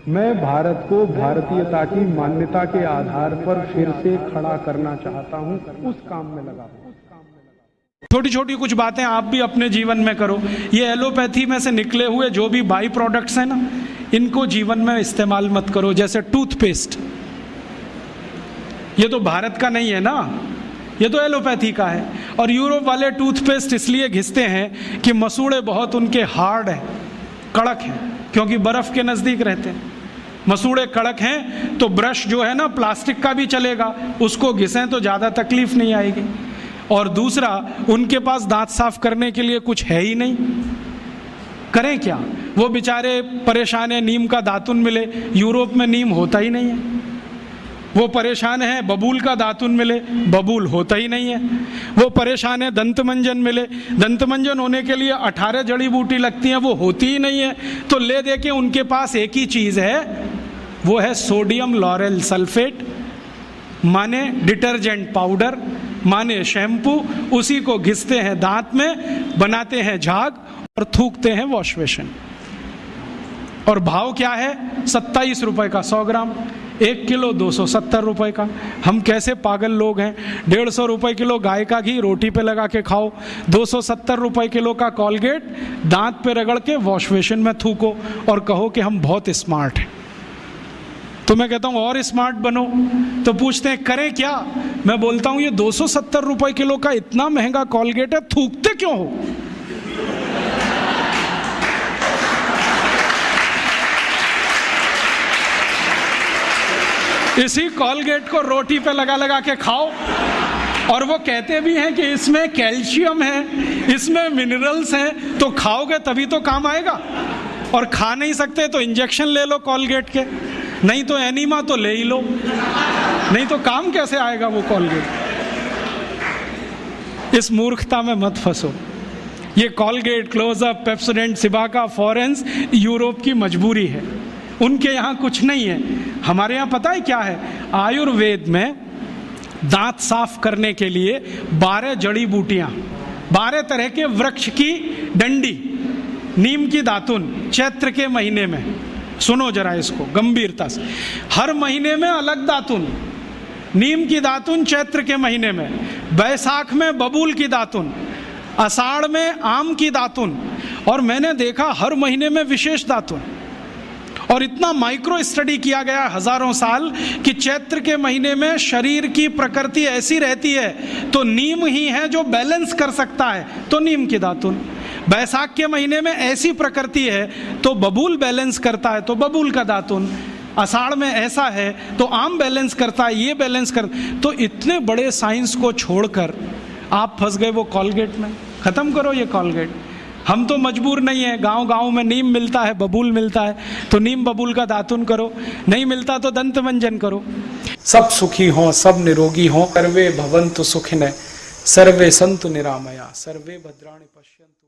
मैं भारत को भारतीयता की मान्यता के आधार पर फिर से खड़ा करना चाहता हूं, उस काम में लगा हूं। छोटी छोटी कुछ बातें आप भी अपने जीवन में करो। ये एलोपैथी में से निकले हुए जो भी बाई प्रोडक्ट्स हैं ना, इनको जीवन में इस्तेमाल मत करो। जैसे टूथपेस्ट, ये तो भारत का नहीं है ना, ये तो एलोपैथी का है। और यूरोप वाले टूथपेस्ट इसलिए घिसते हैं कि मसूड़े बहुत उनके हार्ड हैं, कड़क हैं, क्योंकि बर्फ के नज़दीक रहते हैं। मसूड़े कड़क हैं तो ब्रश जो है ना प्लास्टिक का भी चलेगा, उसको घिसें तो ज़्यादा तकलीफ नहीं आएगी। और दूसरा, उनके पास दांत साफ करने के लिए कुछ है ही नहीं, करें क्या? वो बेचारे परेशान है, नीम का दातुन मिले, यूरोप में नीम होता ही नहीं है। वो परेशान है बबूल का दातुन मिले, बबूल होता ही नहीं है। वो परेशान है दंतमंजन मिले, दंतमंजन होने के लिए 18 जड़ी बूटी लगती हैं, वो होती ही नहीं है। तो ले दे के उनके पास एक ही चीज़ है, वो है सोडियम लॉरेल सल्फेट, माने डिटर्जेंट पाउडर, माने शैम्पू। उसी को घिसते हैं दांत में, बनाते हैं झाग और थूकते हैं वॉश बेसिन। और भाव क्या है? 27 रुपए का 100 ग्राम, 1 किलो 270 रुपए का। हम कैसे पागल लोग हैं। 150 रुपए किलो गाय का घी रोटी पे लगा के खाओ, 270 रुपए किलो का कॉलगेट दांत पे रगड़ के वॉश बेसिन में थूको और कहो कि हम बहुत स्मार्ट हैं। तो मैं कहता हूँ और स्मार्ट बनो। तो पूछते हैं करें क्या? मैं बोलता हूँ ये 270 रुपए किलो का इतना महंगा कॉलगेट है, थूकते क्यों हो? इसी कॉलगेट को रोटी पे लगा लगा के खाओ। और वो कहते भी हैं कि इसमें कैल्शियम है, इसमें मिनरल्स हैं, तो खाओगे तभी तो काम आएगा। और खा नहीं सकते तो इंजेक्शन ले लो कॉलगेट के, नहीं तो एनीमा तो ले ही लो, नहीं तो काम कैसे आएगा वो कॉलगेट। इस मूर्खता में मत फंसो। ये कॉलगेट, क्लोजअप, पेप्सोडेंट, सिबाका, फॉरेंस यूरोप की मजबूरी है, उनके यहाँ कुछ नहीं है। हमारे यहाँ पता है क्या है? आयुर्वेद में दांत साफ करने के लिए 12 जड़ी बूटियाँ, 12 तरह के वृक्ष की डंडी, नीम की दातुन, चैत्र के महीने में, सुनो जरा इसको गंभीरता से, हर महीने में अलग दातुन। नीम की दातुन चैत्र के महीने में, बैसाख में बबूल की दातुन, आषाढ़ में आम की दातुन, और मैंने देखा हर महीने में विशेष दातुन। और इतना माइक्रो स्टडी किया गया हजारों साल कि चैत्र के महीने में शरीर की प्रकृति ऐसी रहती है तो नीम ही है जो बैलेंस कर सकता है, तो नीम की दातुन। बैसाख के महीने में ऐसी प्रकृति है तो बबूल बैलेंस करता है, तो बबूल का दातुन। आषाढ़ में ऐसा है तो आम बैलेंस करता है, ये बैलेंस कर। तो इतने बड़े साइंस को छोड़कर आप फंस गए वो कॉलगेट में। खत्म करो ये कॉलगेट। हम तो मजबूर नहीं है, गांव गांव में नीम मिलता है, बबूल मिलता है, तो नीम बबूल का दातुन करो, नहीं मिलता तो दंतमंजन करो। सब सुखी हों, सब निरोगी हों, सर्वे भवन्तु सुखिनः, सर्वे सन्तु निरामया, सर्वे भद्राणि पश्यन्तु।